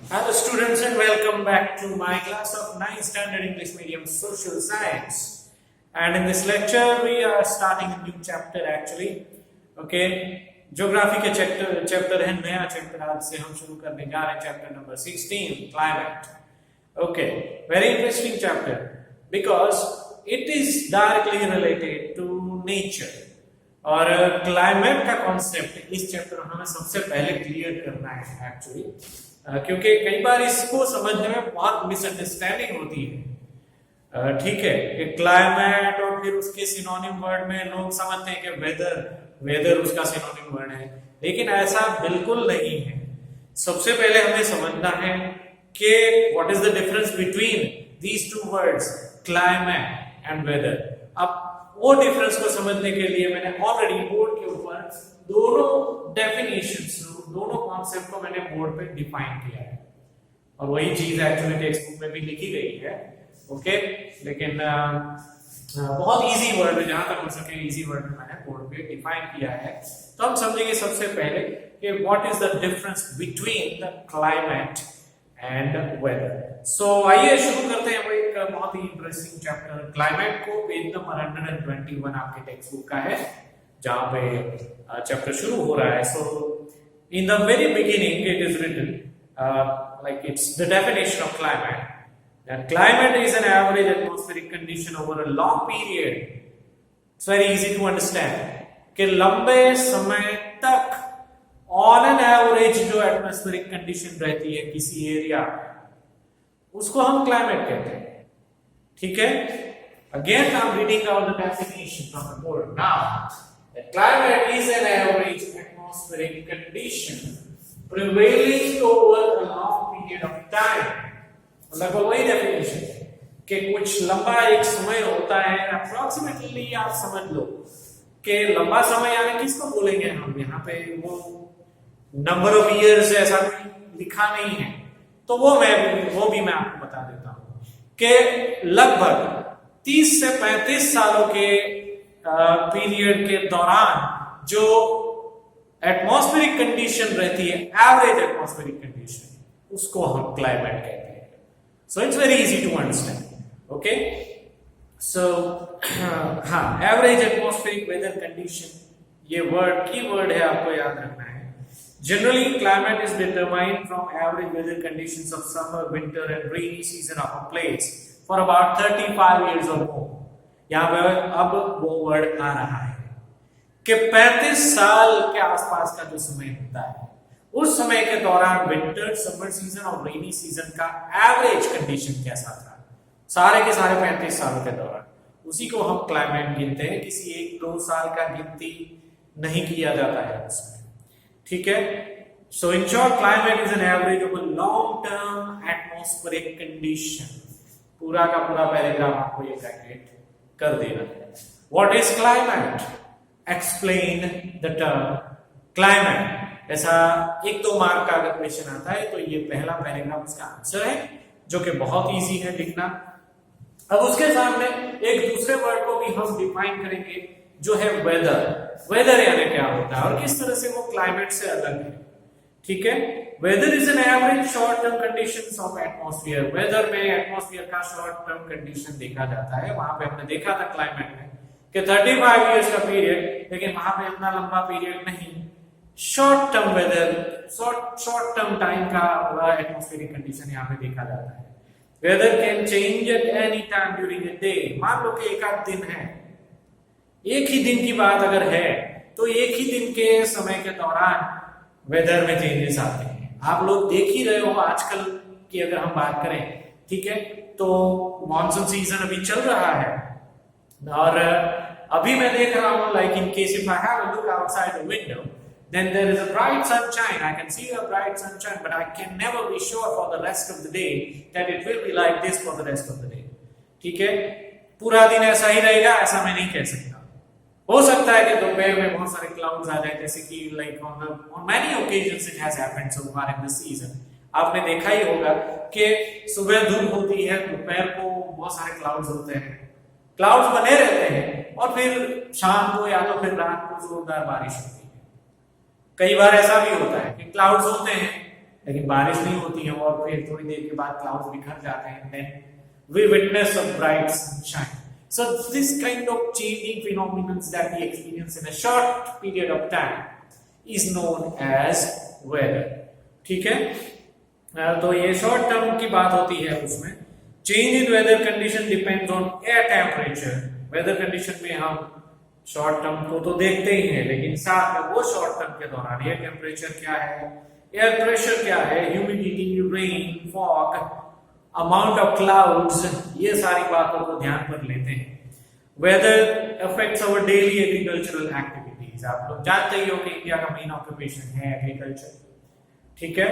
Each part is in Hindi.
Hello students and welcome back to my class of 9th standard English medium social science. And in this lecture we are starting a new chapter actually. Okay, geography के chapter है नया chapter आज से हम शुरू करने जा रहे हैं chapter number 16 climate. Okay, very interesting chapter because it is directly related to nature. और क्लाइमेट का कॉन्सेप्ट इस चैप्टर में हमें सबसे पहले क्लियर करना है एक्चुअली, क्योंकि कई बार इसको समझने में बहुत मिसअंडरस्टैंडिंग होती है। ठीक है कि क्लाइमेट और फिर उसके सिनोनिम वर्ड में लोग समझते हैं कि वेदर उसका सिनोनिम वर्ड है, लेकिन ऐसा बिल्कुल नहीं है। सबसे पहले हमें समझना है कि what is the difference between these two words climate and weather. अब वो डिफरेंस को समझने के लिए मैंने ऑलरेडी बोर्ड के ऊपर दोनों डेफिनेशंस, दोनों कॉन्सेप्ट को मैंने बोर्ड पे डिफाइन किया है और वही चीज एक्चुअली टेक्स्ट बुक में भी लिखी गई है। ओके, लेकिन बहुत इजी वर्ड में, जहां तक हो सके इजी वर्ड में मैंने बोर्ड पे डिफाइन किया है। तो हम समझेंगे सबसे पहले कि what is the difference between the climate and weather. So आइए शुरू करते हैं एक बहुत ही इंटरेस्टिंग चैप्टर क्लाइमेट को। पेज नंबर 121 आपके टेक्स्ट बुक का है जहां पे चैप्टर शुरू हो रहा है। So in the very beginning it is written like it's the definition of climate. That climate is an average atmospheric condition over a long period. It's very easy to understand कि लंबे समय तक on an average जो atmospheric condition रहती है किसी एरिया, उसको हम क्लाइमेट कहते हैं। ठीक है, again I'm reading out the definition from the board now. The climate is an average atmospheric condition prevailing over a long period of time. लगभग वही डेफिनेशन है कि कुछ लंबा एक समय होता है। अप्रोक्सीमेटली आप समझ लो कि लंबा समय यानी किसको बोलेंगे हम, यहाँ पे वो नंबर ऑफ इयर्स ऐसा लिखा नहीं है, तो वो भी मैं आपको बता देता हूं कि लगभग 30 से 35 सालों के पीरियड के दौरान जो एटमॉस्फेरिक कंडीशन रहती है, एवरेज एटमॉस्फेरिक कंडीशन, उसको हम क्लाइमेट कहते हैं। So it's very easy to understand. Okay, so हाँ, एवरेज एटमॉस्फेरिक वेदर कंडीशन, ये वर्ड की वर्ड है, आपको याद रखना है। Generally, climate is determined from average weather conditions of summer, winter and rainy season of a place for about 35 years or more. यहाँ पे अब वो वर्ड आ रहा है कि 35 साल के आसपास का जो समय होता है, उस समय के दौरान विंटर, समर सीजन और रेनी सीजन का एवरेज कंडीशन कैसा था, सारे के सारे 35 सालों के दौरान, उसी को हम क्लाइमेट गिनते हैं। किसी 1-2 साल का गिनती नहीं किया जाता है उसमें। ठीक है, so in short climate is an average of a long term atmospheric condition. पूरा का पूरा पैराग्राफ आपको ये कैलकुलेट कर देना है। What is climate? Explain the term climate. ऐसा 1-2 मार्क का अगर क्वेश्चन आता है तो ये पहला पैराग्राफ उसका आंसर है, जो कि बहुत इजी है लिखना। अब उसके सामने एक दूसरे वर्ड को भी हम डिफाइन करेंगे जो है वेदर। वेदर यानी क्या होता है और किस तरह से वो क्लाइमेट से अलग है। ठीक है, weather is an average short term conditions of atmosphere. Weather में एटमॉस्फेयर का शॉर्ट टर्म कंडीशन देखा जाता है। वहां पे हमने देखा था क्लाइमेट में कि 35 इयर्स का पीरियड, लेकिन वहां पे इतना लंबा पीरियड नहीं, short term weather, short term time का एटमॉस्फेरिक कंडीशन यहाँ पे देखा जाता है। Weather can change at any time during a day. मान लो कि एक आध दिन है, एक ही दिन की बात अगर है तो एक ही दिन के समय के दौरान वेदर में चेंजेस आते हैं। आप लोग देख ही रहे हो आजकल की अगर हम बात करें, ठीक है, तो मॉनसून सीजन अभी चल रहा है और अभी मैं देख रहा हूं, like in case if I have a look outside the window, then there is a bright sunshine. I can see a bright sunshine, but I can never be sure for the rest of the day that it will be like this for the rest of the day. ठीक है, पूरा दिन ऐसा ही रहेगा ऐसा मैं नहीं कह सकता। हो सकता है कि दोपहर में बहुत सारे क्लाउड्स आ जाए, जैसे कि like on many occasions it has happened so far in the season. आपने देखा ही होगा कि सुबह धूप होती है, दोपहर को बहुत सारे क्लाउड्स होते हैं, क्लाउड्स बने रहते हैं और फिर शाम को या तो फिर रात को जोरदार बारिश होती है। कई बार ऐसा भी होता है कि क्लाउड्स होते हैं लेकिन बारिश नहीं होती है और फिर थोड़ी देर के बाद क्लाउड्स बिखर जाते हैं, then we witness a bright sunshine. So this kind of changing phenomena that we experience in a short period of time is known as weather. ठीक है, तो ये शॉर्ट टर्म की बात होती है. उसमें change in weather condition depends on air temperature. Weather condition में हम शॉर्ट टर्म को तो देखते ही हैं, लेकिन साथ में वो शॉर्ट टर्म के दौरान एयर टेम्परेचर क्या है, एयर प्रेशर क्या है, humidity, rain, fog, amount of clouds, ये सारी बातों को ध्यान पर लेते हैं. Weather affects our daily agricultural activities. आप लोग जानते ही हो कि इंडिया का मेन ऑक्यूपेशन है एग्रीकल्चर. ठीक है,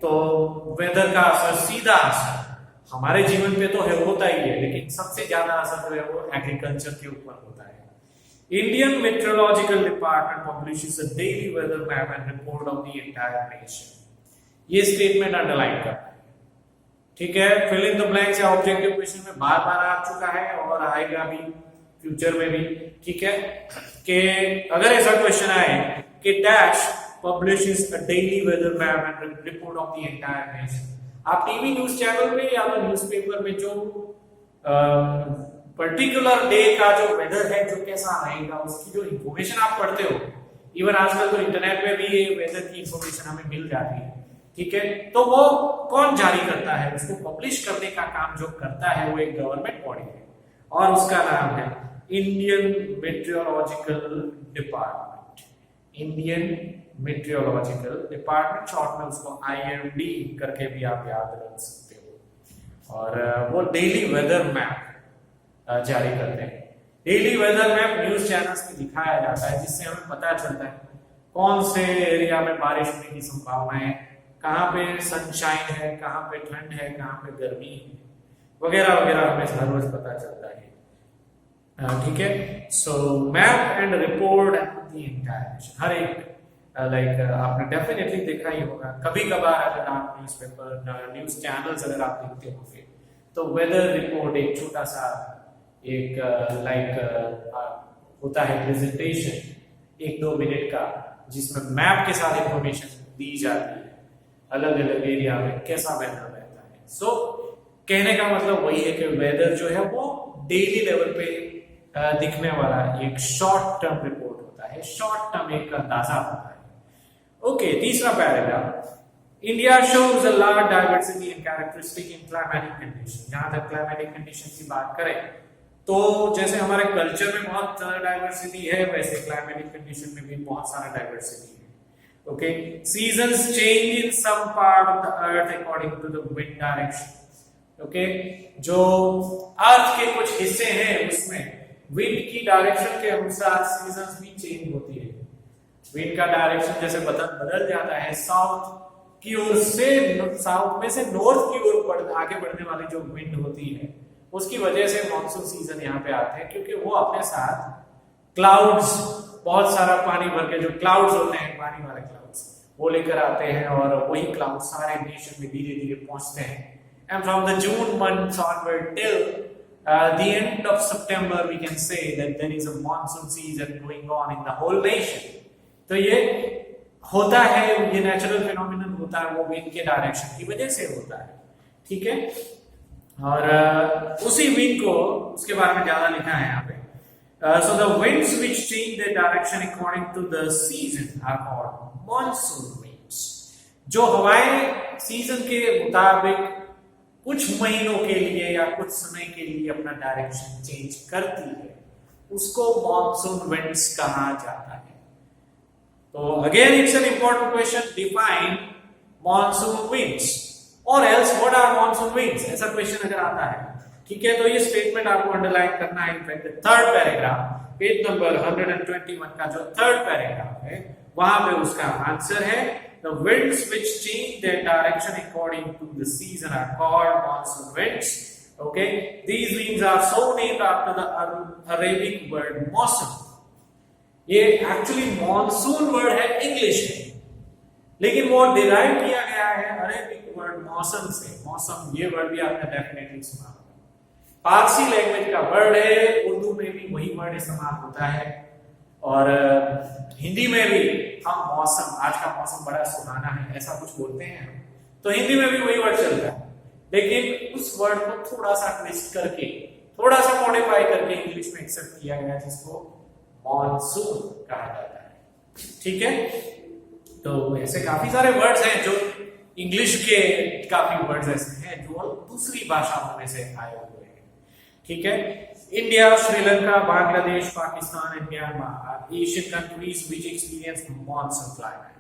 तो वेदर का असर, सीधा असर हमारे जीवन पे तो है, होता ही है, लेकिन सबसे ज्यादा असर जो है वो एग्रीकल्चर के ऊपर होता है. Indian meteorological department publishes a daily weather map and report of the entire nation. ये स्टेटमेंट अंडरलाइन करना है. ठीक है, फिल इन द ब्लैंक्स या ऑब्जेक्टिव क्वेश्चन में बार बार आ चुका है और आएगा भी फ्यूचर में भी. ठीक है, कि अगर ऐसा क्वेश्चन आए कि dash publishes a daily weather map and report of the entire nation, आप टीवी न्यूज चैनल में या तो न्यूज़पेपर में जो पर्टिकुलर डे का जो वेदर है, जो कैसा रहेगा, उसकी जो इंफॉर्मेशन आप पढ़ते हो, इवन आजकल तो इंटरनेट पे भी ये वेदर की इंफॉर्मेशन हमें मिल जाती है. ठीक है, तो वो कौन जारी करता है, उसको पब्लिश करने का काम जो करता है वो एक गवर्नमेंट बॉडी है और उसका नाम है Indian meteorological department. Indian meteorological department, short में उसको IMD करके भी आप याद रख सकते हो. और वो डेली वेदर मैप जारी करते हैं. Daily weather map news channels में दिखाया जाता है, जिससे हमें पता चलता है कौन से एरिया में बारिश होने की संभावना है, कहाँ पे सनशाइन है, कहाँ पे ठंड है, कहाँ पे गर्मी है, वगैरह वगैरह हमें हर रोज पता चलता है. ठीक है, so map and report the entire nation. हर एक लाइक आपने डेफिनेटली देखा ही होगा, कभी कभार अगर आप न्यूज़पेपर, न्यूज चैनल्स अगर आप देखते होंगे तो वेदर रिपोर्ट एक छोटा सा एक होता है प्रेजेंटेशन 1-2 मिनट का, जिसमें मैप के साथ इंफॉर्मेशन दी जाती है अलग अलग एरिया में कैसा वेदर रहता है. सो कहने का मतलब वही है कि वेदर जो है वो डेली लेवल पे दिखने वाला एक शॉर्ट टर्म रिपोर्ट होता है, शॉर्ट टर्म एक अंदाजा होता है. ओके, तीसरा paragraph. India shows a large diversity in characteristic in climatic condition. जहां तक क्लाइमेटिक कंडीशन की बात करें तो जैसे हमारे कल्चर में बहुत डाइवर्सिटी है, वैसे क्लाइमेटिक कंडीशन में भी बहुत सारा डाइवर्सिटी है. Okay, seasons change in some part of the earth according to the wind direction. Okay, जो अर्थ के कुछ हिस्से हैं उसमें विंड की डायरेक्शन के अनुसार सीजन्स भी चेंज होती है. विंड का डायरेक्शन जैसे बदल जाता है, साउथ की ओर से, साउथ में से नॉर्थ की ओर आगे बढ़ने वाली जो विंड होती है, उसकी वजह से मॉनसून सीजन यहाँ पे आते हैं, क्योंकि वो अपने साथ क्लाउड्स, बहुत सारा पानी भर के जो क्लाउड्स होते हैं, पानी वाले क्लाउड्स, वो लेकर आते हैं और वही क्लाउड सारे नेशन में धीरे धीरे पहुंचते हैं. And from the June month onward till the end of September we can say that there is a monsoon season going on in the whole nation. तो ये होता है, ये नेचुरल फिनोमिनन होता है, वो विंड के डायरेक्शन की वजह से होता है. ठीक है, और उसी विंड को, उसके बारे में ज्यादा लिखा है यहाँ पे. So the winds which change their direction according to the season are called monsoon winds. जो हवाएं सीजन के मुताबिक कुछ महीनों के लिए या कुछ समय के लिए अपना डायरेक्शन चेंज करती है, उसको मॉनसून विंड्स कहा जाता है. तो again it's an important question, define monsoon winds और else what are monsoon winds. ऐसा क्वेश्चन अगर आता है, ठीक है, तो ये स्टेटमेंट आपको अंडरलाइन करना है. In fact third paragraph, page number 121 का जो थर्ड पैराग्राफ है, वहां पे उसका आंसर है the winds which change their direction according to the season are called monsoon winds. Okay, these winds are so named after the Arabic word मौसम. ये एक्चुअली मॉनसून वर्ड है, इंग्लिश है, लेकिन वो डिराइव किया गया है अरेबिक वर्ड मौसम से. मौसम ये वर्ड भी आपने डेफिनेटली सुना, फारसी लैंग्वेज का वर्ड है, उर्दू में भी वही वर्ड इस्तेमाल होता है और हिंदी में भी हम मौसम, आज का मौसम बड़ा सुहाना है, ऐसा कुछ बोलते हैं. तो हिंदी में भी वही वर्ड चलता है, लेकिन उस वर्ड को थोड़ा सा ट्विस्ट करके, थोड़ा सा मॉडिफाई करके इंग्लिश में एक्सेप्ट किया गया, जिसको मॉनसून कहा जाता है। ठीक है, तो ऐसे काफी सारे वर्ड्स हैं जो इंग्लिश के, काफी वर्ड्स ऐसे हैं जो दूसरी भाषाओं में से आए हुए हैं। ठीक है, India, Sri Lanka, Bangladesh, Pakistan and Myanmar Asian countries which experience monsoon climate.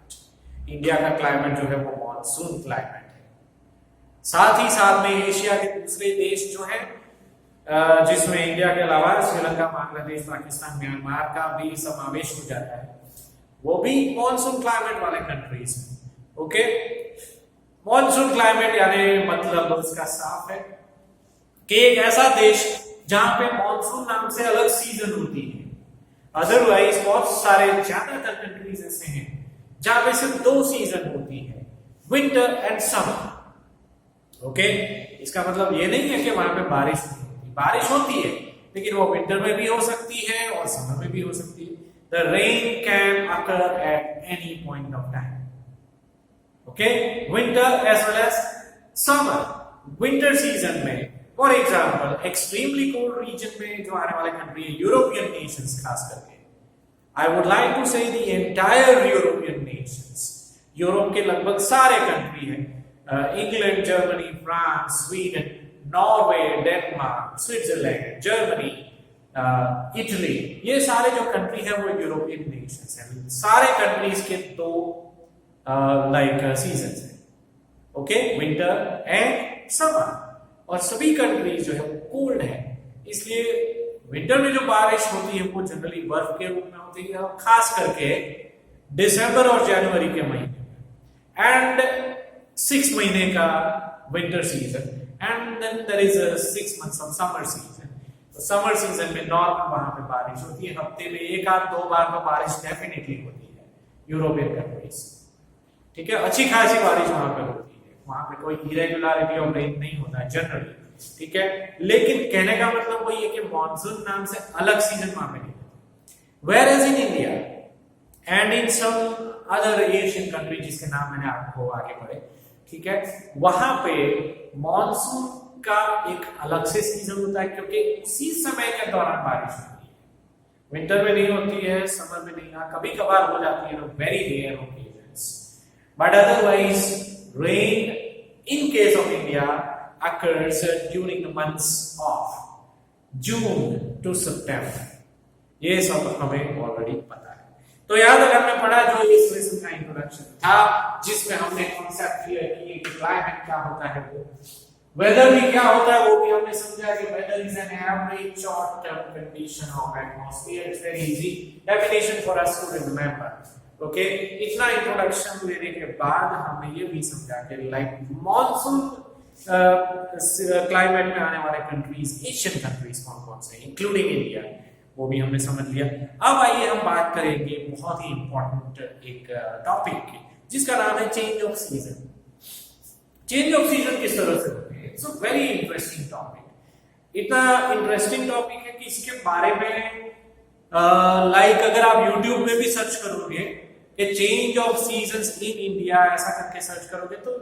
India का क्लाइमेट जो है वो मॉनसून क्लाइमेट है। साथ ही साथ में एशिया के दूसरे देश जो है, जिसमें इंडिया के अलावा श्रीलंका, बांग्लादेश, पाकिस्तान, म्यांमार का भी समावेश हो जाता है, वो भी मॉनसून क्लाइमेट वाले कंट्रीज हैं। ओके, मॉनसून क्लाइमेट यानी मतलब उसका साफ है कि एक ऐसा देश जहां पे मॉनसून नाम से अलग सीजन होती है। अदरवाइज बहुत सारे ज्यादातर कंट्रीज ऐसे हैं जहां पे सिर्फ 2 सीजन होती है, विंटर एंड समर। ओके, इसका मतलब ये नहीं है कि वहां पे बारिश नहीं होती, बारिश होती है, लेकिन वो विंटर में भी हो सकती है और समर में भी हो सकती है। The rain can occur at any point of time. Okay, winter as well as summer. Winter season में, for example, extremely cold region में जो आने वाले कंट्री है, यूरोपियन नेशंस खास करके, I would like to say the entire European nations. Europe के लगभग सारे कंट्री हैं, England, Germany, France, Sweden, Norway, Denmark, Switzerland, Germany, Italy, ये सारे जो कंट्री है वो यूरोपियन नेशंस हैं। सारे कंट्रीज के 2 सीजन्स हैं, ओके, विंटर एंड समर, और सभी कंट्रीज जो है वो कोल्ड है। इसलिए विंटर में जो बारिश होती है वो जनरली बर्फ के रूप में होती है, और खास करके दिसंबर और जनवरी के महीने में, एंड 6 महीने का winter season, and then there is 6 months of summer season. तो समर सीजन में नॉर्मल वहां पे बारिश होती है, हफ्ते में 1 आध 2 बार तो बारिश डेफिनेटली होती है यूरोपियन कंट्रीज। ठीक है, अच्छी खासी बारिश वहां पे होती है, वहां पे कोई इरेगुलरिटी ऑफ रेन नहीं होता है जनरली। ठीक है, लेकिन कहने का मतलब वही है कि मॉनसून नाम से अलग सीजन वहां पे नहीं होता। Whereas in India and in some other Asian country जिसके नाम मैंने आपको आगे बढ़े, ठीक है, वहां पे मॉनसून का एक अलग से सीजन होता है, क्योंकि उसी समय के दौरान बारिश होती है। विंटर में नहीं होती है, समर में नहीं, कभी कभार हो जाती है, very rare occasions, but otherwise rain in case of India occurs during the months of June to September. ये सब हमें ऑलरेडी पता है। तो याद अगर हमने पढ़ा जो इस लेसन का इंट्रोडक्शन था, जिसमें हमने कॉन्सेप्ट क्लियर किए कि क्लाइमेट क्या होता है, वो वेदर भी क्या होता है वो भी हमने समझा कि weather is an average short term condition of atmosphere. It's very easy definition for us to remember. Okay, इतना इंट्रोडक्शन लेने के बाद हमने ये भी समझा कि लाइक मॉनसून क्लाइमेट में आने वाले कंट्रीज, एशियन कंट्रीज कौन कौन से, इंक्लूडिंग इंडिया, वो भी हमने समझ लिया। अब आइए हम बात करेंगे बहुत ही इंपॉर्टेंट एक टॉपिक की, जिसका नाम है change off season. Change off season किस तरह से होते हैं? It's a very interesting topic. इतना इंटरेस्टिंग टॉपिक है कि इसके बारे में लाइक अगर आप YouTube में भी सर्च करोगे कि change of seasons in India, ऐसा करके सर्च करोगे तो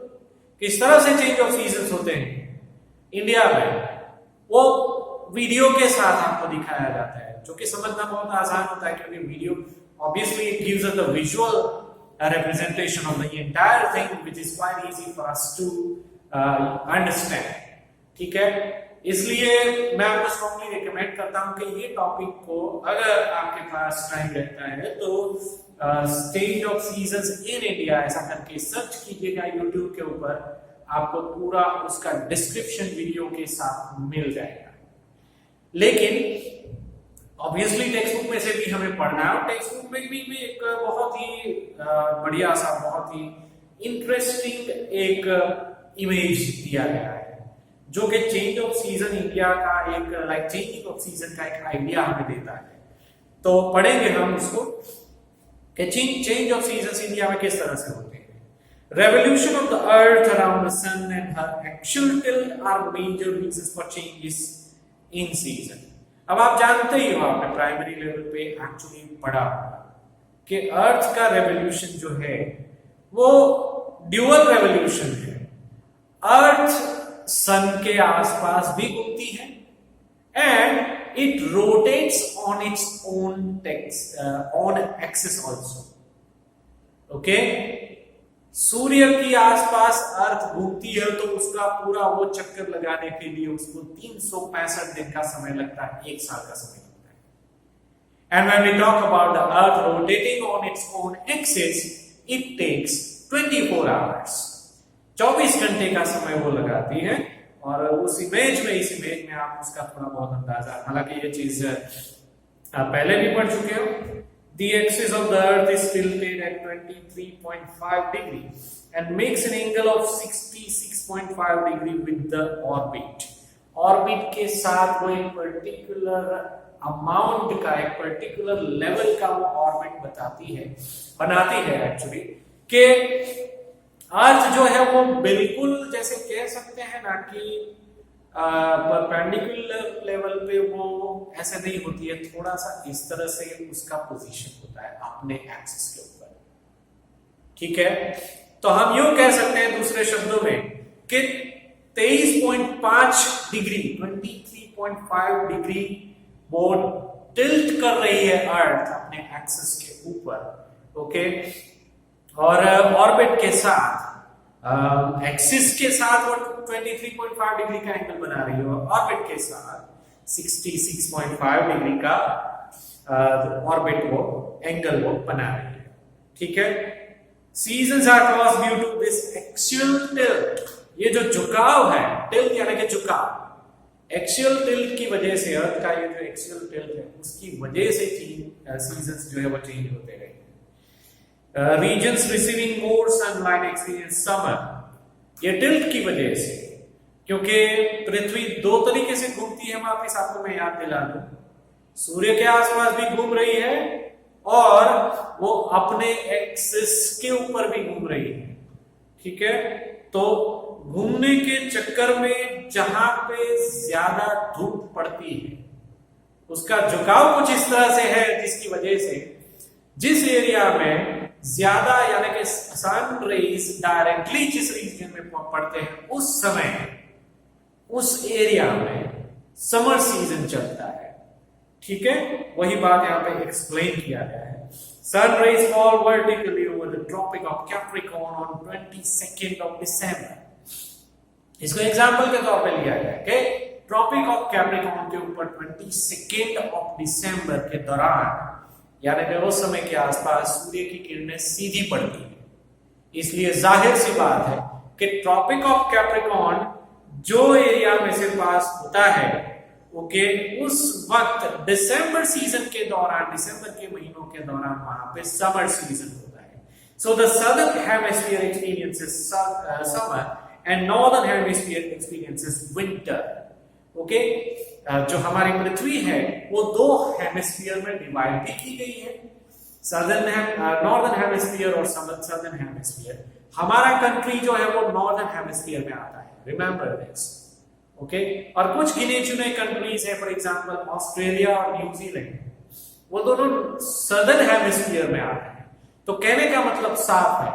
किस तरह से चेंज ऑफ सीजन्स होते हैं इंडिया में, वो वीडियो के साथ आपको दिखाया जाता है, जो कि समझना बहुत आसान होता है, क्योंकि video obviously it gives us the visual representation of the entire thing, which is quite easy for us to understand. ठीक है, इसलिए मैं आपको स्ट्रांगली रिकमेंड करता हूं कि ये टॉपिक को अगर आपके पास टाइम रहता है तो change of seasons in India ऐसा करके सर्च कीजिएगा यूट्यूब के ऊपर, आपको पूरा उसका डिस्क्रिप्शन वीडियो के साथ मिल जाएगा। लेकिन ऑब्वियसली टेक्स्ट बुक में से भी हमें पढ़ना है, और टेक्स्ट बुक में भी एक बहुत ही बढ़िया सा, बहुत ही इंटरेस्टिंग एक इमेज दिया गया है, जो कि चेंज ऑफ सीजन इंडिया का एक लाइक चेंजिंग ऑफ सीजन का एक आइडिया हमें देता है। तो पढ़ेंगे हम उसको कि चेंज ऑफ सीजन इंडिया में किस तरह से होते हैं। Revolution of the earth around the sun and her actual tilt are major reasons for changes in season. अब आप जानते ही हो, आपने प्राइमरी लेवल पे एक्चुअली पढ़ा कि अर्थ का रेवोल्यूशन जो है वो ड्यूअल रेवोल्यूशन है। अर्थ सन के आसपास भी घूमती है and it rotates on its own axis also. Okay, सूर्य के आसपास अर्थ घूमती है तो उसका पूरा वो चक्कर लगाने के लिए उसको 365 दिन का समय लगता है, एक साल का समय लगता है। And when we talk about the earth rotating on its own axis, it takes 24 hours, 24 घंटे का समय वो लगाती है। और उस इमेज में आप उसका थोड़ा बहुत अंदाजा, हालांकि ये चीज आप पहले भी पढ़ चुके हो। The axis of the earth is tilted at 23.5 degree and makes an angle of 66.5 degree with the orbit. Orbit के साथ वो एक पर्टिकुलर अमाउंट का, एक पर्टिकुलर लेवल का वो ऑर्बिट बनाती है एक्चुअली, कि अर्थ जो है वो बिल्कुल जैसे कह सकते हैं ना कि परपेंडिकुलर लेवल पे वो ऐसे नहीं होती है, थोड़ा सा इस तरह से उसका पोजीशन होता है अपने एक्सिस के ऊपर। ठीक है, तो हम यूं कह सकते हैं दूसरे शब्दों में कि 23.5 डिग्री 23.5 डिग्री वो टिल्ट कर रही है अर्थ अपने एक्सिस के ऊपर। ओके, और ऑर्बिट के साथ एक्सिस के साथ वो 23.5 डिग्री का एंगल बना रही है, ऑर्बिट के साथ 66.5 डिग्री का ऑर्बिट वो एंगल वो बना रही है। ठीक है, सीजन्स आर क्रॉस due to this axial tilt. ये जो झुकाव है, टिल्ट यानी कि झुकाव, एक्सियल टिल्ट की वजह से, अर्थ का ये जो एक्सियल टिल्ट है उसकी वजह से सीजन्स जो है वो चेंज होते गए। Regions receiving more sunlight experience summer, ये टिल्ट की वजह से, क्योंकि पृथ्वी दो तरीके से घूमती है, वापस आपको मैं याद दिला दूं, सूर्य के आसपास भी घूम रही है और वो अपने एक्सिस के ऊपर भी घूम रही है। ठीक है, तो घूमने के चक्कर में जहां पे ज्यादा धूप पड़ती है उसका झुकाव कुछ इस तरह से है, जिसकी वजह से जिस एरिया में ज्यादा यानी कि सन रेज डायरेक्टली जिस रीजन में पड़ते हैं उस समय उस एरिया में समर सीजन चलता है। ठीक है, वही बात यहां पे एक्सप्लेन किया गया है। Sun rays fall vertically over the tropic of Capricorn on 22nd of December। इसको एग्जांपल के तौर पे लिया गया कि ट्रॉपिक ऑफ कैप्रिकॉर्न के ऊपर 22nd of December के दौरान, यानी कि उस समय के आसपास सूर्य की किरणें सीधी पड़ती है, इसलिए जाहिर सी बात है कि ट्रॉपिक ऑफ कैप्रिकॉर्न जो एरिया में से पास होता है, ओके, उस वक्त दिसंबर सीजन के दौरान, दिसंबर के महीनों के दौरान वहां पे समर सीजन होता है। So the southern hemisphere experiences summer and northern hemisphere experiences winter. Okay, जो हमारी पृथ्वी है वो दो हेमिस्फीयर में डिवाइड भी की गई है, नॉर्दर्न हेमिस्फीयर और सदर्न हेमिस्फीयर। हमारा कंट्री जो है वो नॉर्दर्न हेमिस्फीयर में आता है, रिमेंबर दिस। ओके, और कुछ गिने चुने कंट्रीज है, फॉर एग्जांपल ऑस्ट्रेलिया और न्यूजीलैंड, वो दोनों सदर्न हेमिस्फीयर में आते हैं। तो कहने का मतलब साफ है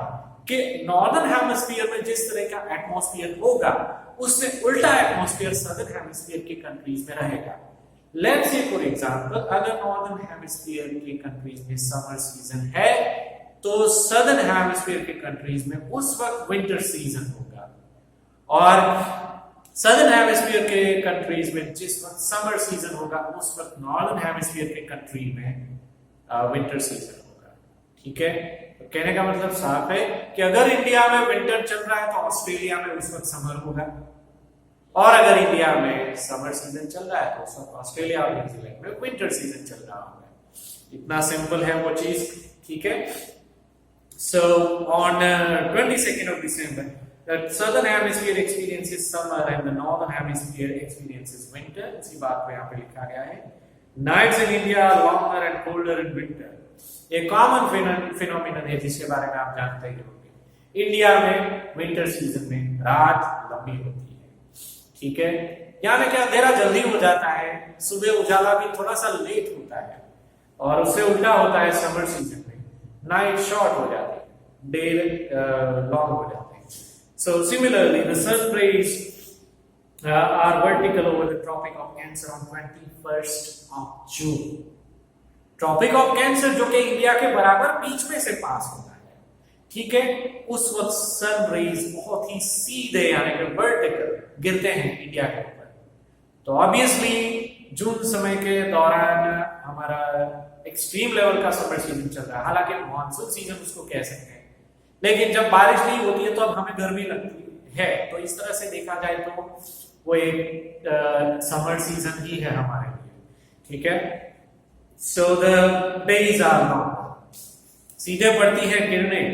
कि नॉर्दर्न हेमिस्फीयर में जिस तरह का एटमॉस्फेयर होगा उससे उल्टा एटमॉस्फेयर सदर्न हेमिस्फीयर के कंट्रीज में रहेगा। लेट्स से फॉर एग्जांपल, अगर नॉर्दर्न हेमिस्फीयर के कंट्रीज में समर सीजन है तो सदर्न हेमिस्फीयर के कंट्रीज में उस वक्त विंटर सीजन होगा, और सदर्न हेमिस्फीयर के कंट्रीज में जिस वक्त समर सीजन होगा उस वक्त नॉर्दर्न हेमिस्फीयर के कंट्री में विंटर सीजन होगा। ठीक है, तो कहने का मतलब साफ है कि अगर इंडिया में विंटर चल रहा है तो ऑस्ट्रेलिया में उस वक्त समर होगा, और अगर इंडिया में समर सीजन चल रहा है तो उस वक्त ऑस्ट्रेलिया और न्यूजीलैंड में विंटर सीजन चल रहा होगा। इतना सिंपल है वो चीज। ठीक है, so on 22nd of December the southern hemisphere experiences summer and the northern hemisphere experiences winter। इसी बात को यहाँ पे लिखा गया है। Nights in India are longer and colder in winter। ये कॉमन फिनोमिनन है जिसके बारे में आप जानते ही होंगे। इंडिया में विंटर सीजन में रात लंबी होती है। ठीक है, यानी कि अंधेरा जल्दी हो जाता है, सुबह उजाला भी थोड़ा सा लेट होता है, और उससे उल्टा होता है समर सीजन में, नाइट शॉर्ट हो जाती है, डे लॉन्ग हो जाते हैं। So similarly, the sun rays are vertical over the Tropic of Cancer on 21st of June. Tropic of Cancer जो कि इंडिया के बराबर बीच में से पास होता है, ठीक है, उस वक्त सन रेज बहुत ही सीधे यानी कि वर्टिकल गिरते हैं इंडिया के ऊपर। तो ऑब्वियसली जून समय के दौरान हमारा एक्सट्रीम लेवल का समर सीजन चल रहा है, हालांकि मानसून सीजन उसको कह सकते हैं, लेकिन जब बारिश नहीं होती है तो अब हमें गर्मी लगती है। तो इस तरह से देखा जाए तो वो एक समर सीजन ही है हमारे लिए, ठीक है। So the days are long. सीधे पड़ती है किरणें,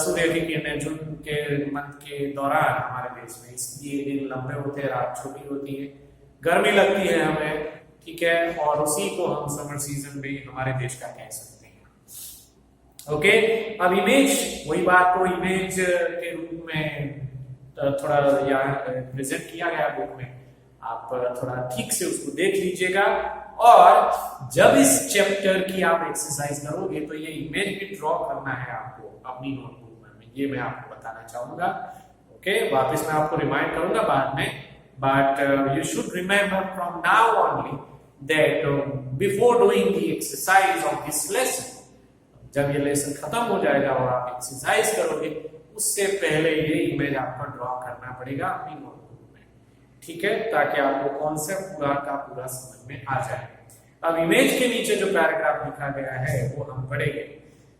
सूर्य की किरणें जून के मंथ के दौरान हमारे देश में, इसलिए दिन लंबे होते हैं, रात छोटी होती है, गर्मी लगती है हमें, ठीक है, और उसी को हम समर सीजन भी हमारे देश का कह सकते हैं। ओके, अब इमेज, वही बात को इमेज के रूप में थोड़ा यहाँ प्रेजेंट किया गया बुक में, आप थोड़ा ठीक से उसको देख लीजिएगा। और जब इस चैप्टर की आप एक्सरसाइज करोगे तो ये इमेज भी ड्रॉ करना है आपको अपनी नोटबुक में, ये मैं आपको बताना चाहूंगा। ओके, वापस मैं आपको रिमाइंड करूंगा बाद में, but you should remember from now only that before doing the exercise of this lesson, जब ये लेसन खत्म हो जाएगा और आप एक्सरसाइज करोगे, उससे पहले ये इमेज आपको ड्रॉ करना पड़ेगा अपनी नोटबुक में, ठीक है, ताकि आपको कॉन्सेप्ट पूरा का पूरा समझ में आ जाए। अब इमेज के नीचे जो पैराग्राफ लिखा गया है वो हम पढ़ेंगे।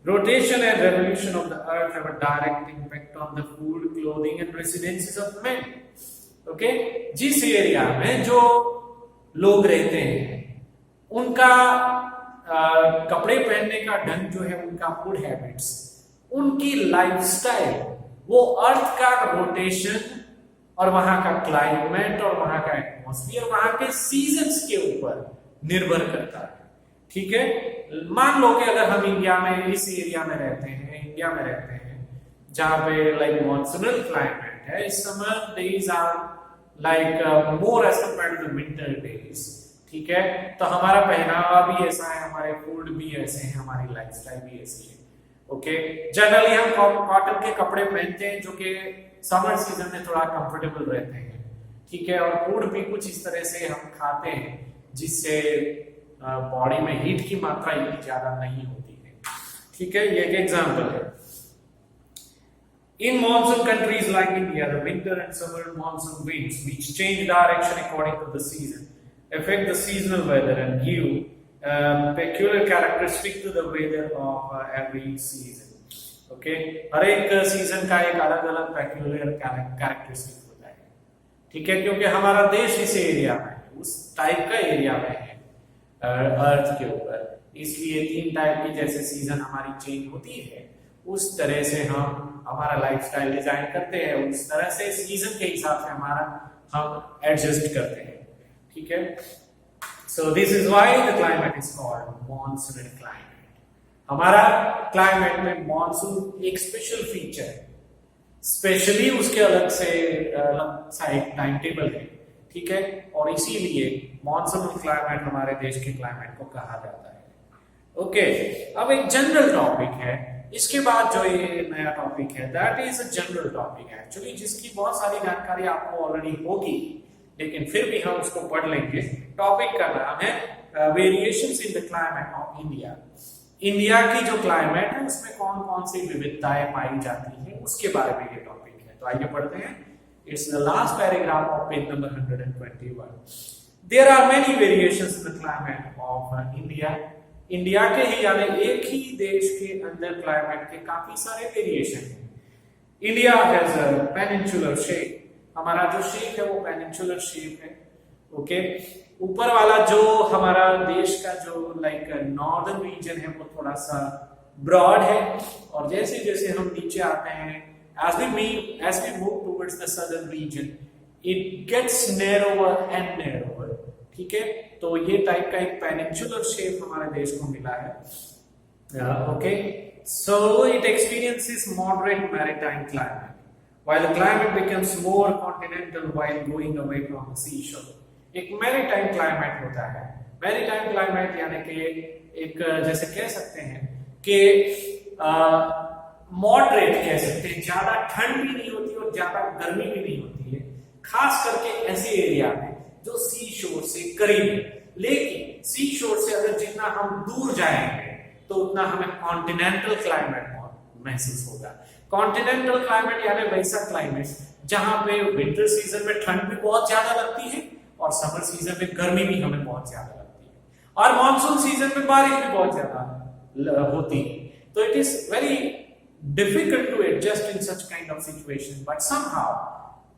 Rotation and revolution of the earth have a direct impact on the food, clothing and residencies of man. Okay, जिस एरिया में जो लोग रहते हैं उनका कपड़े पहनने का ढंग जो है, उनका फूड हैबिट्स, उनकी लाइफस्टाइल, वो अर्थ का रोटेशन और वहां का क्लाइमेट और वहां का एटमॉस्फेयर, वहां के सीजन्स के ऊपर निर्भर करता है, ठीक है। मान लो कि अगर हम इंडिया में इस एरिया में रहते हैं, इंडिया में रहते हैं जहां पे लाइक मॉनसूनल क्लाइमेट है, इस summer days are like more as compared to winter days, ठीक है, तो हमारा पहनावा भी ऐसा है, हमारे फूड भी ऐसे हैं, हमारी लाइफस्टाइल भी ऐसी है। ओके, जनरली हम कॉटन के कपड़े पहनते हैं जो कि समर सीजन में थोड़ा कंफर्टेबल रहते हैं, ठीक है, और फूड भी कुछ इस तरह से हम खाते हैं जिससे बॉडी में हीट की मात्रा इतनी ज्यादा नहीं होती है, ठीक है, ये एक एग्जांपल है। In monsoon countries like India, the winter and summer monsoon winds, which change direction according to the season, affect the seasonal weather and give peculiar characteristic to the weather of every season. Okay, हर एक सीजन का एक अलग अलग peculiar characteristic होता है, ठीक है, क्योंकि हमारा देश इस एरिया में, उस टाइप का एरिया में है अर्थ के ऊपर, इसलिए 3 टाइप की जैसे सीजन हमारी चेंज होती है, उस तरह से हम हमारा लाइफस्टाइल डिजाइन करते हैं, उस तरह से सीजन के हिसाब से हम एडजस्ट करते हैं, ठीक है। So this is why the climate is called monsoonal climate. हमारा क्लाइमेट में मॉनसून एक स्पेशल फीचर है, स्पेशली उसके अलग से एक टाइम टेबल है, ठीक है, और इसीलिए मॉनसूनल क्लाइमेट हमारे देश के क्लाइमेट को कहा जाता है। ओके, अब एक जनरल टॉपिक है, इसके बाद जो ये नया टॉपिक है that is a general topic actually, जिसकी बहुत सारी जानकारी आपको ऑलरेडी होगी, लेकिन फिर भी हम उसको पढ़ लेंगे। टॉपिक का नाम है variations in the climate of India. India की जो क्लाइमेट है उसमें कौन कौन सी विविधताएं पाई जाती है, उसके बारे में ये टॉपिक है। तो आइए पढ़ते हैं। It's the last paragraph of page number 121. There are many variations in the climate of India. India के ही यानी एक ही देश के अंदर क्लाइमेट के काफी सारे वेरिएशन हैं। India has a peninsular shape, हमारा जो शेप है वो पेनिनसुलर शेप है। ओके, ऊपर वाला जो हमारा देश का जो लाइक नॉर्दर्न रीजन है वो थोड़ा सा ब्रॉड है, और जैसे जैसे हम नीचे आते हैं as we move towards the southern region, it gets narrower and narrower, ठीक है। तो ये टाइप का एक पेनिनसुलर शेप हमारे देश को मिला है। Okay, so it experiences moderate maritime climate, while the climate becomes more continental while going away from the seashore. एक मैरीटाइम क्लाइमेट होता है। मैरीटाइम क्लाइमेट यानी कि एक जैसे कह सकते हैं कि मॉडरेट कह सकते हैं, ज्यादा ठंड भी नहीं होती और ज्यादा गर्मी भी नहीं होती है, खास करके ऐसे एरिया में जो सी शोर से करीब है। लेकिन सी शोर से अगर जितना हम दूर जाएंगे तो उतना हमें कॉन्टिनेंटल क्लाइमेट महसूस होगा। कॉन्टिनेंटल क्लाइमेट यानी वैसा क्लाइमेट जहां पे विंटर सीजन में ठंड भी बहुत ज्यादा लगती है और समर सीजन में गर्मी भी हमें बहुत ज्यादा लगती है, और मानसून सीजन में बारिश भी बहुत ज्यादा होती है। तो it is very difficult to adjust in such kind of situation, but somehow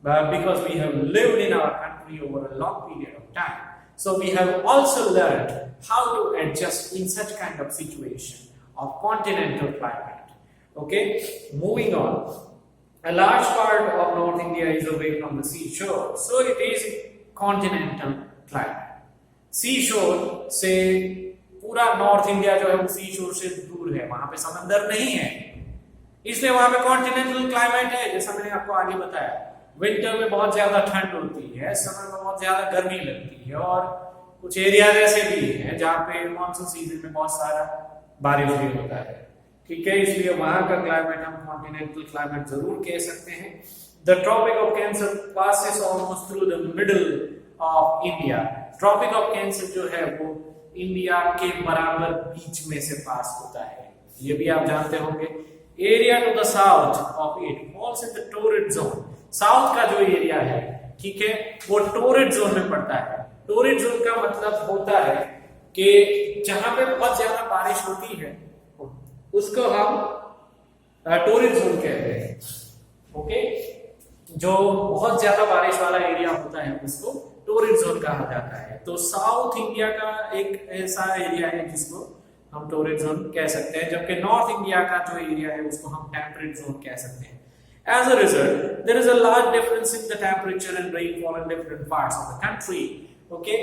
because we have lived in our country over a long period of time, so we have also learned how to adjust in such kind of situation of continental climate. Okay, moving on, a large part of North India is away from the seashore, so it is continental climate. Seashore से पूरा नॉर्थ इंडिया जो है वो सी शोर से दूर है, वहां पे समंदर नहीं है, इसलिए वहां पे कॉन्टिनेंटल क्लाइमेट है। जैसा मैंने आपको आगे बताया, विंटर में बहुत ज्यादा ठंड होती है, समर में बहुत ज्यादा गर्मी लगती है, और कुछ एरिया ऐसे भी है जहाँ पे मानसून सीजन में बहुत सारा बारिश भी होता है। ठीक है, इसलिए वहां का क्लाइमेट हम कॉन्टिनेंटल क्लाइमेट जरूर कह सकते हैं। The tropic of Cancer passes almost through the middle of India. Tropic of Cancer जो है वो इंडिया के बराबर बीच में से पास होता है, ये भी आप जानते होंगे। Area to the south of it falls in the torrid zone. South का जो एरिया है, ठीक है, वो टोरिड जोन में पड़ता है। टोरिड जोन का मतलब होता है कि जहां पे बहुत ज्यादा बारिश होती है उसको हम टोरिड जोन कहते हैं। ओके, जो बहुत ज्यादा बारिश वाला एरिया होता है उसको टोरिड जोन कहा जाता है। तो साउथ इंडिया का एक ऐसा एरिया है जिसको हम टोरिड जोन कह सकते हैं, जबकि नॉर्थ इंडिया का जो एरिया है उसको हम टेम्परेट जोन कह सकते हैं। As a result, there is a large difference in the temperature and rainfall in different parts of the country. Okay,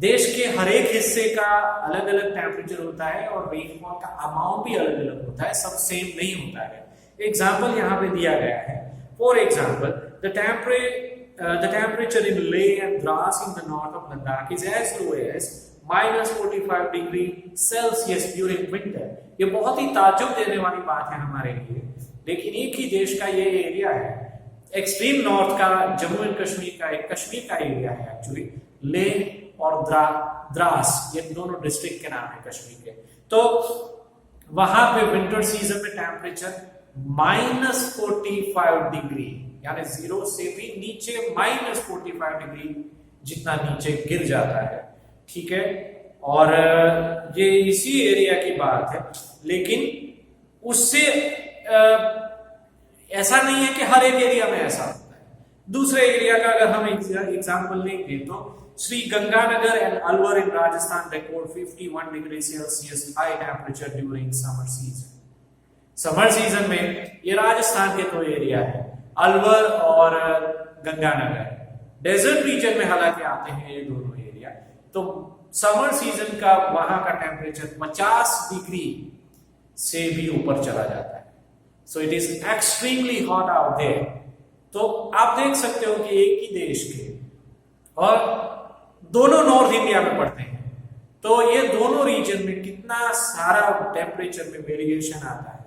देश के हर एक हिस्से का अलग अलग टेम्परेचर होता है और रेनफॉल का अमाउंट भी अलग अलग होता है, सब सेम नहीं होता है। एग्जाम्पल यहाँ पे दिया गया है। For example, the temperature in Leh and Dras in the north of Ladakh is as low as -45 degree Celsius during winter. ये बहुत ही ताज्जुब देने वाली बात है हमारे लिए, लेकिन एक ही देश का ये एरिया है, एक्सट्रीम नॉर्थ का जम्मू एंड कश्मीर का, एक कश्मीर का एरिया है एक्चुअली, लेह और द्रास, ये दोनों डिस्ट्रिक्ट के नाम है कश्मीर के। तो वहां पे विंटर सीजन में टेम्परेचर -45 डिग्री यानी 0 से भी नीचे -45 डिग्री जितना नीचे गिर जाता है। ठीक है, और ये इसी एरिया की बात है, लेकिन उससे ऐसा नहीं है कि हर एक एरिया में ऐसा होता है। दूसरे एरिया का अगर हम एग्जांपल लेंगे तो Shri Ganganagar and Alwar in Rajasthan record 51 degree Celsius high temperature during summer season. Summer season में ये राजस्थान के दो एरिया है, अलवर और गंगानगर। डेजर्ट रीजन में हालांकि आते हैं ये दोनों एरिया। तो समर सीजन का वहां का टेम्परेचर 50 डिग्री से भी ऊपर चला जाता है। So it is extremely hot out there. तो आप देख सकते हो कि एक ही देश के और दोनों नॉर्थ इंडिया में पड़ते हैं, तो ये दोनों रीजन में कितना सारा टेम्परेचर में वेरिएशन आता है।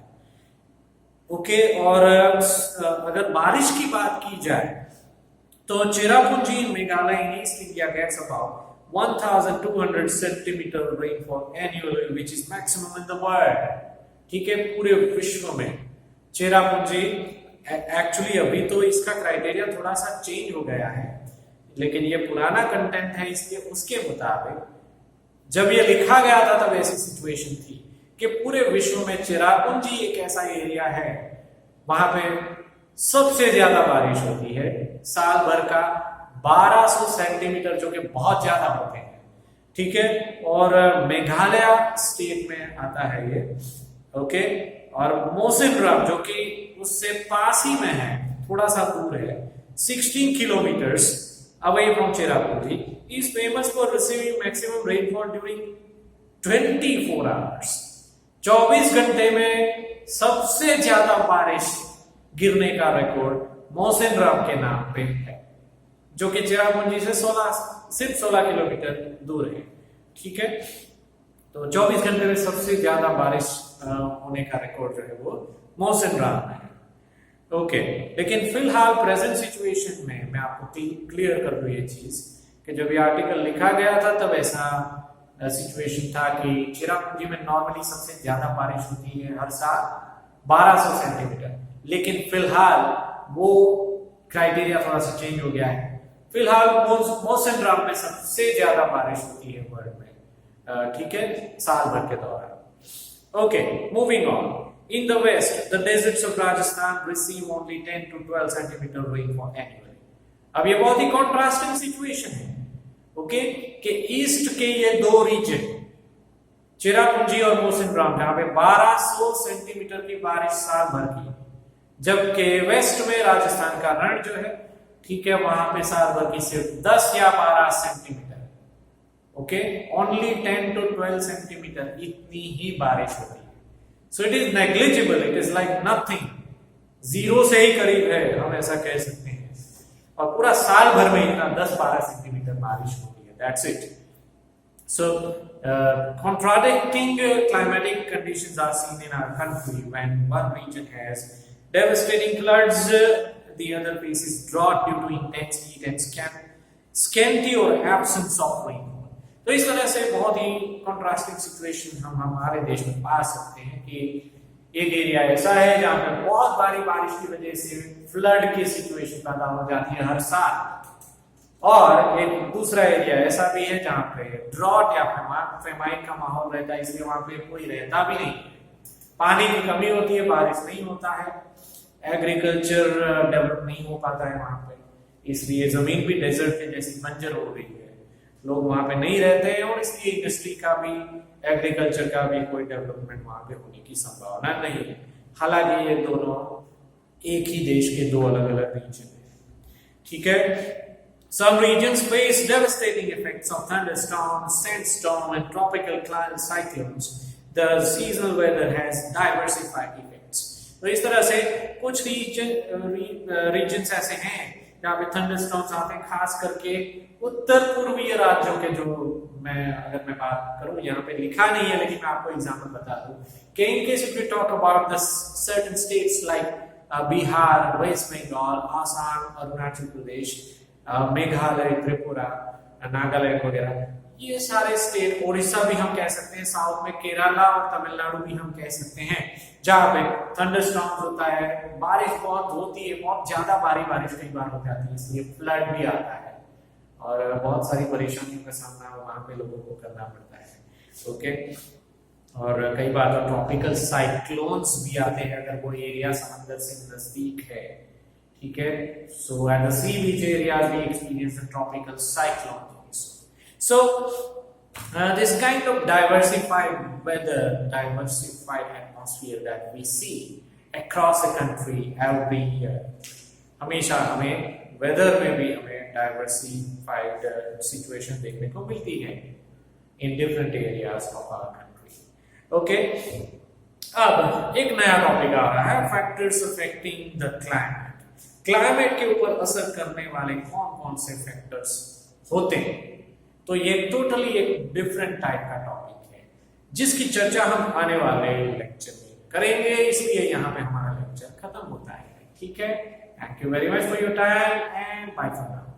ओके, और अगर बारिश की बात की जाए तो Cherrapunji in Meghalaya in east India gets about 1200 centimetre rainfall annually which is maximum in the world. ठीक है, पूरे विश्व में चेरापूंजी एक्चुअली अभी तो इसका क्राइटेरिया थोड़ा सा चेंज हो गया है, लेकिन ये पुराना कंटेंट है, इसलिए उसके मुताबिक जब ये लिखा गया था तब ऐसी सिचुएशन थी कि पूरे विश्व में चेरापूंजी एक ऐसा एरिया है वहां पे सबसे ज्यादा बारिश होती है, साल भर का 1200 सेंटीमीटर, जो कि बहुत ज्यादा होते हैं। ठीक है, और मेघालय स्टेट में आता है ये। ओके, और मोसिनराम जो कि उससे पास ही में है, थोड़ा सा दूर है, 16 kilometres away from Cherrapunji, is famous for receiving maximum rainfall during 24 hours. 24 घंटे में सबसे ज्यादा बारिश गिरने का रिकॉर्ड मोसिनराम के नाम पे है, जो कि चेरापूंजी से सिर्फ 16 किलोमीटर दूर है। ठीक है, तो 24 घंटे में सबसे ज्यादा बारिश होने का रिकॉर्ड जो है वो मोसिनराम में है। ओके लेकिन फिलहाल प्रेजेंट सिचुएशन में मैं आपको क्लियर कर दूं ये चीज कि जब ये आर्टिकल लिखा गया था तब ऐसा सिचुएशन था कि चिरापुंजी में नॉर्मली सबसे ज्यादा बारिश होती है हर साल 1200 सेंटीमीटर, लेकिन फिलहाल वो क्राइटेरिया थोड़ा सा चेंज हो गया है। फिलहाल मौसम ड्राम में सबसे ज्यादा बारिश होती है वर्ल्ड में, ठीक है, साल भर के दौरान। Okay, moving on. In the west, the deserts of Rajasthan receive only 10 to 12 centimeter rainfall annually. अब ये बहुत ही contrasting situation है, ओके, कि ईस्ट के ये दो रीजन चिरापुंजी और मोसिनराम जहां पे 1200 सेंटीमीटर की बारिश साल भर की, जबकि वेस्ट में राजस्थान का रण जो है, ठीक है, वहां पे साल भर की सिर्फ 10 या 12 centimetre, okay, only 10 to 12 centimetre इतनी ही बारिश होती है। So it is negligible, it is like nothing, zero से ही करीब है, हम ऐसा कह सकते हैं, और पूरा साल भर में इतना 10-12 सेंटीमीटर बारिश होती है, that's it. So contradicting climatic conditions are seen in our country when one region has devastating floods, the other faces drought due to intense heat and scanty or absence of rain. तो इस तरह से बहुत ही कॉन्ट्रास्टिंग सिचुएशन हम हमारे देश में पा सकते हैं कि एक एरिया ऐसा है जहां पे बहुत भारी बारिश की वजह से फ्लड की सिचुएशन पैदा हो जाती है हर साल, और एक दूसरा एरिया ऐसा भी है जहां पे ड्रॉट या फेमाइन का माहौल रहता है, इसलिए वहां पे कोई रहता भी नहीं, पानी की कमी होती है, बारिश नहीं होता है, एग्रीकल्चर डेवलप नहीं हो पाता है वहां पे, इसलिए जमीन भी डेजर्ट के जैसी बंजर हो गई है, लोग वहां पे नहीं रहते हैं, और इसलिए इंडस्ट्री का भी एग्रीकल्चर का भी कोई डेवलपमेंट वहां पे होने की संभावना नहीं है। हालांकि ये दोनों एक ही देश के दो अलग अलग रीजन है, ठीक है। Some regions face devastating effects of thunderstorms, sandstorm and tropical cyclones. The seasonal weather has diversified effects. तो इस तरह से कुछ रीजन्स ऐसे हैं जहाँ पे थंडरस्टॉर्म्स आते हैं, खास करके उत्तर पूर्वीय राज्यों के, जो अगर मैं बात करूं, यहाँ पे लिखा नहीं है लेकिन मैं आपको एग्जांपल बता दूं कि in case if we talk about the certain states like Bihar, West Bengal, Assam, Arunachal Pradesh, Meghalaya, Tripura, Nagaland वगैरह, ये सारे स्टेट, उड़ीसा भी हम कह सकते हैं, साउथ में केरला और तमिलनाडु भी हम कह सकते हैं, जहां पे थंडरस्टॉर्म्स होता है, बारिश बहुत होती है, बहुत ज्यादा भारी बारिश कई बार हो जाती है, इसलिए फ्लड भी आता है और बहुत सारी परेशानियों का सामना वहां पे लोगों को करना पड़ता है, ओके। और कई बार तो ट्रॉपिकल साइक्लोन्स भी आते हैं अगर वो एरिया समंदर से नजदीक है, ठीक है। So at the sea beach areas we experience the tropical cyclone also. So this kind of diversified weather, diversified atmosphere that we see across the country every year, हमेशा हमें वेदर में भी हमें डाइवर्सिफाइड सिचुएशन देखने को मिलती है in different areas of our country, okay. अब एक नया टॉपिक आ रहा है, factors affecting the climate. Climate के ऊपर असर करने वाले कौन कौन से फैक्टर्स होते हैं, तो ये टोटली एक डिफरेंट टाइप का टॉपिक है जिसकी चर्चा हम आने वाले लेक्चर में करेंगे, इसलिए यहाँ पे हमारा लेक्चर खत्म होता है, ठीक है। Thank you very much for your time and bye for now.